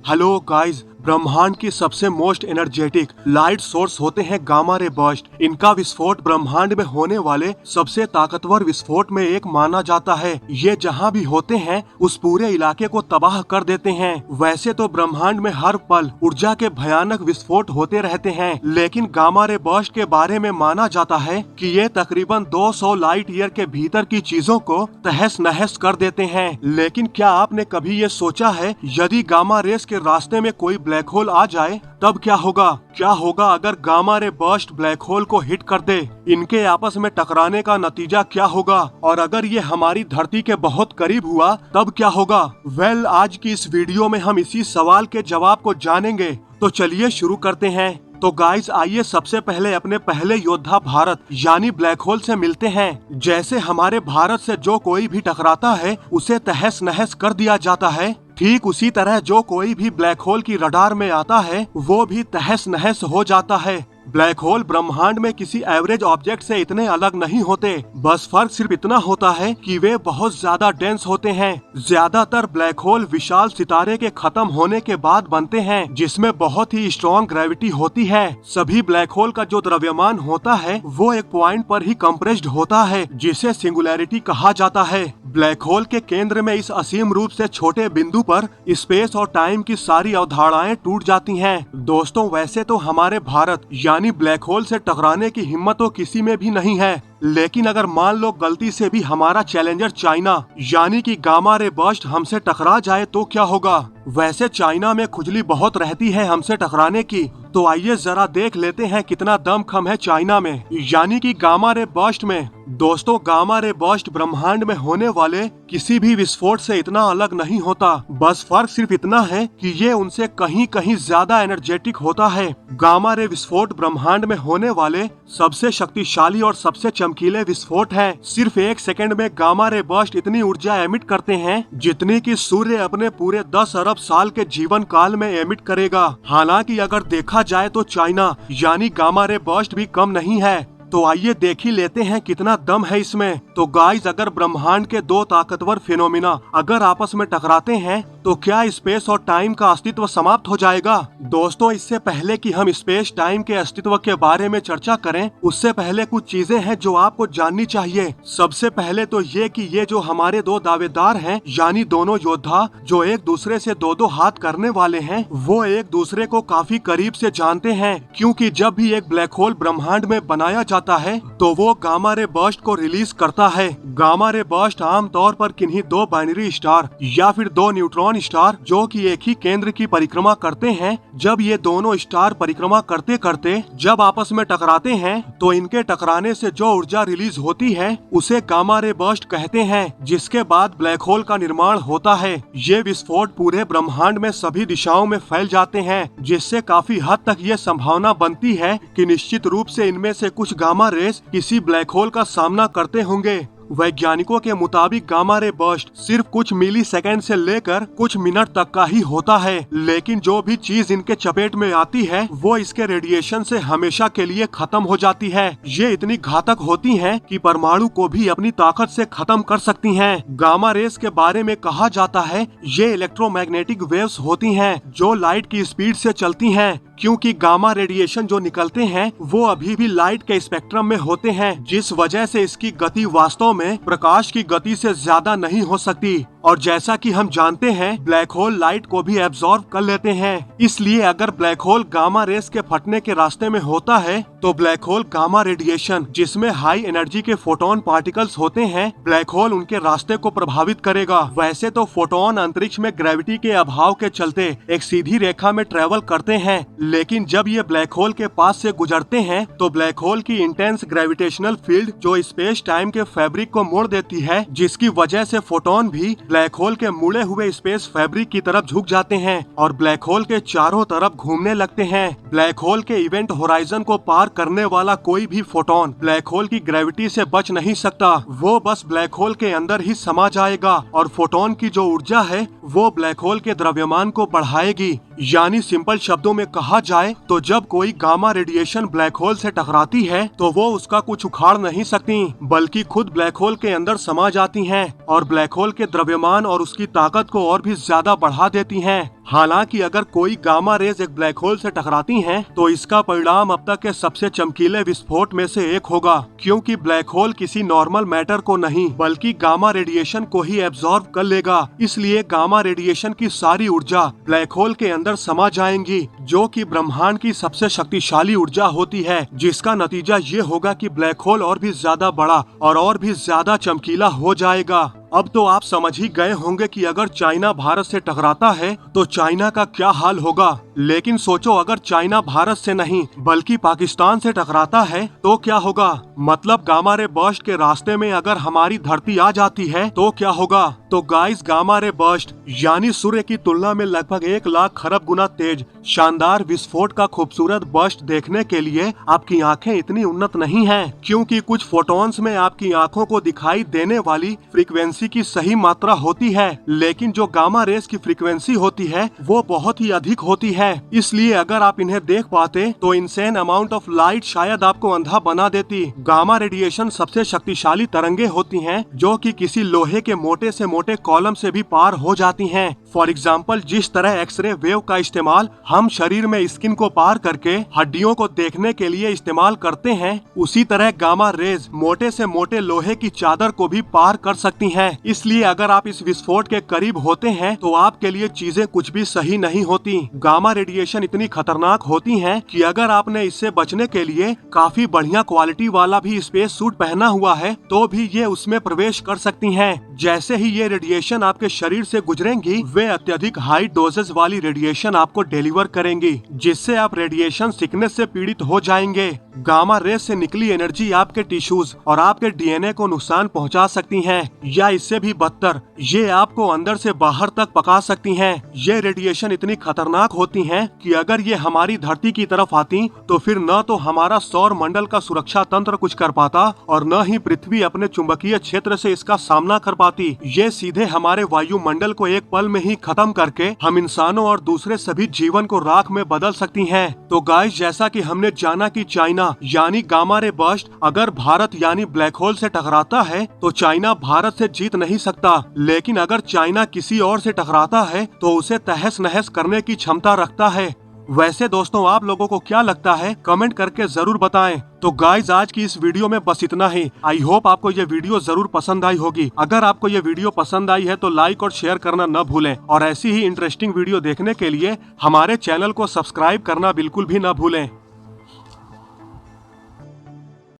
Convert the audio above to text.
Hello guys, ब्रह्मांड की सबसे मोस्ट एनर्जेटिक लाइट सोर्स होते हैं गामा रे बर्स्ट। इनका विस्फोट ब्रह्मांड में होने वाले सबसे ताकतवर विस्फोट में एक माना जाता है। ये जहाँ भी होते हैं उस पूरे इलाके को तबाह कर देते हैं। वैसे तो ब्रह्मांड में हर पल ऊर्जा के भयानक विस्फोट होते रहते हैं, लेकिन गामा रे बर्स्ट के बारे में माना जाता है कि ये तकरीबन 200 लाइट ईयर के भीतर की चीजों को तहस नहस कर देते हैं। लेकिन क्या आपने कभी ये सोचा है, यदि गामा रेस के रास्ते में कोई ब्लैक होल आ जाए तब क्या होगा? क्या होगा अगर gamma ray burst black hole को हिट कर दे? इनके आपस में टकराने का नतीजा क्या होगा? और अगर ये हमारी धरती के बहुत करीब हुआ तब क्या होगा? आज की इस वीडियो में हम इसी सवाल के जवाब को जानेंगे। तो चलिए शुरू करते हैं। तो गाइस, आइए सबसे पहले अपने पहले योद्धा भारत यानी ब्लैक होल से मिलते हैं। जैसे हमारे भारत से जो कोई भी टकराता है उसे तहस नहस कर दिया जाता है, ठीक उसी तरह जो कोई भी ब्लैक होल की रडार में आता है वो भी तहस नहस हो जाता है। ब्लैक होल ब्रह्मांड में किसी एवरेज ऑब्जेक्ट से इतने अलग नहीं होते, बस फर्क सिर्फ इतना होता है कि वे बहुत ज्यादा डेंस होते हैं। ज्यादातर ब्लैक होल विशाल सितारे के खत्म होने के बाद बनते हैं, जिसमें बहुत ही स्ट्रॉन्ग ग्रेविटी होती है। सभी ब्लैक होल का जो द्रव्यमान होता है वो एक पॉइंट पर ही कंप्रेस्ड होता है, जिसे सिंगुलैरिटी कहा जाता है। ब्लैक होल के केंद्र में इस असीम रूप से छोटे बिंदु पर स्पेस और टाइम की सारी अवधारणाएं टूट जाती हैं। दोस्तों, वैसे तो हमारे भारत यानी ब्लैक होल से टकराने की हिम्मत तो किसी में भी नहीं है, लेकिन अगर मान लो गलती से भी हमारा चैलेंजर चाइना यानी कि गामा रे बर्स्ट हमसे टकरा जाए तो क्या होगा? वैसे चाइना में खुजली बहुत रहती है हमसे टकराने की, तो आइए जरा देख लेते हैं कितना दमखम है चाइना में यानी कि गामा रे बर्स्ट में। दोस्तों, गामा रे बर्स्ट ब्रह्मांड में होने वाले किसी भी विस्फोट से इतना अलग नहीं होता, बस फर्क सिर्फ इतना है कि ये उनसे कहीं कहीं ज्यादा एनर्जेटिक होता है। गामा रे विस्फोट ब्रह्मांड में होने वाले सबसे शक्तिशाली और सबसे चमकीले विस्फोट हैं। सिर्फ 1 सेकंड में गामा रे बर्स्ट इतनी ऊर्जा एमिट करते हैं जितनी कि सूर्य अपने पूरे 10 अरब साल के जीवन काल में एमिट करेगा। हालांकि अगर देखा जाए तो चाइना यानी गामा रे बर्स्ट भी कम नहीं है। तो आइए देख ही लेते हैं कितना दम है इसमें। तो गाइस, अगर ब्रह्मांड के दो ताकतवर फिनोमिना अगर आपस में टकराते हैं तो क्या स्पेस और टाइम का अस्तित्व समाप्त हो जाएगा? दोस्तों, इससे पहले कि हम स्पेस टाइम के अस्तित्व के बारे में चर्चा करें, उससे पहले कुछ चीजें हैं जो आपको जाननी चाहिए। सबसे पहले तो ये कि ये जो हमारे दो दावेदार हैं यानी दोनों योद्धा जो एक दूसरे से दो दो हाथ करने वाले हैं, वो एक दूसरे को काफी करीब से जानते हैं, क्योंकि जब भी एक ब्लैक होल ब्रह्मांड में बनाया जाता है तो वो गामा रे बर्स्ट को रिलीज करता है। गामा रे बर्स्ट आमतौर पर किन्हीं दो बाइनरी स्टार या फिर दो न्यूट्रॉन स्टार जो कि एक ही केंद्र की परिक्रमा करते हैं, जब ये दोनों स्टार परिक्रमा करते करते जब आपस में टकराते हैं तो इनके टकराने से जो ऊर्जा रिलीज होती है उसे गामा रे बर्स्ट कहते हैं, जिसके बाद ब्लैक होल का निर्माण होता है। ये विस्फोट पूरे ब्रह्मांड में सभी दिशाओं में फैल जाते हैं, जिससे काफी हद तक ये संभावना बनती है कि निश्चित रूप से इनमें से कुछ गामा रेस किसी ब्लैक होल का सामना करते होंगे। वैज्ञानिकों के मुताबिक गामा रे बर्स्ट सिर्फ कुछ मिली सेकेंड से लेकर कुछ मिनट तक का ही होता है, लेकिन जो भी चीज इनके चपेट में आती है वो इसके रेडिएशन से हमेशा के लिए खत्म हो जाती है। ये इतनी घातक होती हैं कि परमाणु को भी अपनी ताकत से खत्म कर सकती हैं। गामा रेस के बारे में कहा जाता है ये इलेक्ट्रोमैग्नेटिक वेव्स होती हैं जो लाइट की स्पीड से चलती हैं, क्योंकि गामा रेडिएशन जो निकलते हैं वो अभी भी लाइट के स्पेक्ट्रम में होते हैं, जिस वजह से इसकी गति वास्तव में प्रकाश की गति से ज्यादा नहीं हो सकती। और जैसा कि हम जानते हैं ब्लैक होल लाइट को भी एब्जॉर्ब कर लेते हैं, इसलिए अगर ब्लैक होल गामा रेस के फटने के रास्ते में होता है तो ब्लैक होल गामा रेडिएशन जिसमें हाई एनर्जी के फोटोन पार्टिकल्स होते हैं, ब्लैक होल उनके रास्ते को प्रभावित करेगा। वैसे तो फोटोन अंतरिक्ष में ग्रेविटी के अभाव के चलते एक सीधी रेखा में ट्रेवल करते हैं, लेकिन जब ये ब्लैक होल के पास से गुजरते हैं तो ब्लैक होल की इंटेंस ग्रेविटेशनल फील्ड जो स्पेस टाइम के फैब्रिक को मोड़ देती है, जिसकी वजह से फोटोन भी ब्लैक होल के मुड़े हुए स्पेस फैब्रिक की तरफ झुक जाते हैं और ब्लैक होल के चारों तरफ घूमने लगते हैं। ब्लैक होल के इवेंट होराइजन को पार करने वाला कोई भी फोटोन ब्लैक होल की ग्रेविटी से बच नहीं सकता, वो बस ब्लैक होल के अंदर ही समा जाएगा और फोटोन की जो ऊर्जा है वो ब्लैक होल के द्रव्यमान को बढ़ाएगी। यानी सिंपल शब्दों में कहा जाए तो जब कोई गामा रेडिएशन ब्लैक होल से टकराती है तो वो उसका कुछ उखाड़ नहीं सकती, बल्कि खुद ब्लैक होल के अंदर समा जाती हैं और ब्लैक होल के द्रव्यमान और उसकी ताकत को और भी ज्यादा बढ़ा देती हैं। हालांकि अगर कोई गामा रेज एक ब्लैक होल से टकराती हैं, तो इसका परिणाम अब तक के सबसे चमकीले विस्फोट में से एक होगा, क्योंकि ब्लैक होल किसी नॉर्मल मैटर को नहीं बल्कि गामा रेडिएशन को ही एब्जॉर्ब कर लेगा। इसलिए गामा रेडिएशन की सारी ऊर्जा ब्लैक होल के अंदर समा जाएंगी, जो कि ब्रह्मांड की सबसे शक्तिशाली ऊर्जा होती है, जिसका नतीजा ये होगा कि ब्लैक होल और भी ज्यादा बड़ा और भी ज्यादा चमकीला हो जाएगा। अब तो आप समझ ही गए होंगे कि अगर चाइना भारत से टकराता है तो चाइना का क्या हाल होगा। लेकिन सोचो, अगर चाइना भारत से नहीं बल्कि पाकिस्तान से टकराता है तो क्या होगा। मतलब गामा रे बर्स्ट के रास्ते में अगर हमारी धरती आ जाती है तो क्या होगा। तो गाइस, गामा रे बर्स्ट यानी सूर्य की तुलना में लगभग 1 लाख खरब गुना तेज शानदार विस्फोट का खूबसूरत बर्स्ट देखने के लिए आपकी आंखें इतनी उन्नत नहीं हैं, क्योंकि कुछ फोटॉन्स में आपकी आंखों को दिखाई देने वाली फ्रीक्वेंसी की सही मात्रा होती है, लेकिन जो गामा रेस की फ्रीक्वेंसी होती है वो बहुत ही अधिक होती है। इसलिए अगर आप इन्हें देख पाते तो इनसेन अमाउंट ऑफ लाइट शायद आपको अंधा बना देती। गामा रेडिएशन सबसे शक्तिशाली तरंगे होती हैं, जो कि किसी लोहे के मोटे से मोटे कॉलम से भी पार हो जाती हैं। फॉर एग्जाम्पल, जिस तरह एक्सरे वेव का इस्तेमाल हम शरीर में स्किन को पार करके हड्डियों को देखने के लिए इस्तेमाल करते हैं, उसी तरह गामा रेज मोटे से मोटे लोहे की चादर को भी पार कर सकती हैं। इसलिए अगर आप इस विस्फोट के करीब होते हैं तो आपके लिए चीजें कुछ भी सही नहीं होती। गामा रेडिएशन इतनी खतरनाक होती हैं कि अगर आपने इससे बचने के लिए काफी बढ़िया क्वालिटी वाला भी स्पेस सूट पहना हुआ है तो भी ये उसमें प्रवेश कर सकती हैं। जैसे ही ये रेडिएशन आपके शरीर से गुजरेंगी, वे अत्यधिक हाई डोजेस वाली रेडिएशन आपको डिलीवर करेंगी, जिससे आप रेडिएशन सिकनेस से पीड़ित हो जाएंगे। गामा रेस से निकली एनर्जी आपके टिश्यूज और आपके डीएनए को नुकसान पहुंचा सकती हैं, या इससे भी बदतर, ये आपको अंदर से बाहर तक पका सकती हैं। ये रेडिएशन इतनी खतरनाक होती हैं कि अगर ये हमारी धरती की तरफ आती तो फिर न तो हमारा सौर मंडल का सुरक्षा तंत्र कुछ कर पाता और न ही पृथ्वी अपने चुंबकीय क्षेत्र से इसका सामना कर पाती। ये सीधे हमारे वायुमंडल को एक पल में ही खत्म करके हम इंसानों और दूसरे सभी जीवन को राख में बदल सकती हैं। तो गाइस, जैसा कि हमने जाना कि चाइना यानी गामा रे बर्स्ट अगर भारत यानी ब्लैक होल से टकराता है तो चाइना भारत से जीत नहीं सकता, लेकिन अगर चाइना किसी और से टकराता है तो उसे तहस नहस करने की क्षमता रखता है। वैसे दोस्तों, आप लोगों को क्या लगता है, कमेंट करके जरूर बताएं। तो गाइज, आज की इस वीडियो में बस इतना ही। आई होप आपको ये वीडियो जरूर पसंद आई होगी। अगर आपको ये वीडियो पसंद आई है तो लाइक और शेयर करना न भूलें, और ऐसी ही इंटरेस्टिंग वीडियो देखने के लिए हमारे चैनल को सब्सक्राइब करना बिल्कुल भी न भूलें।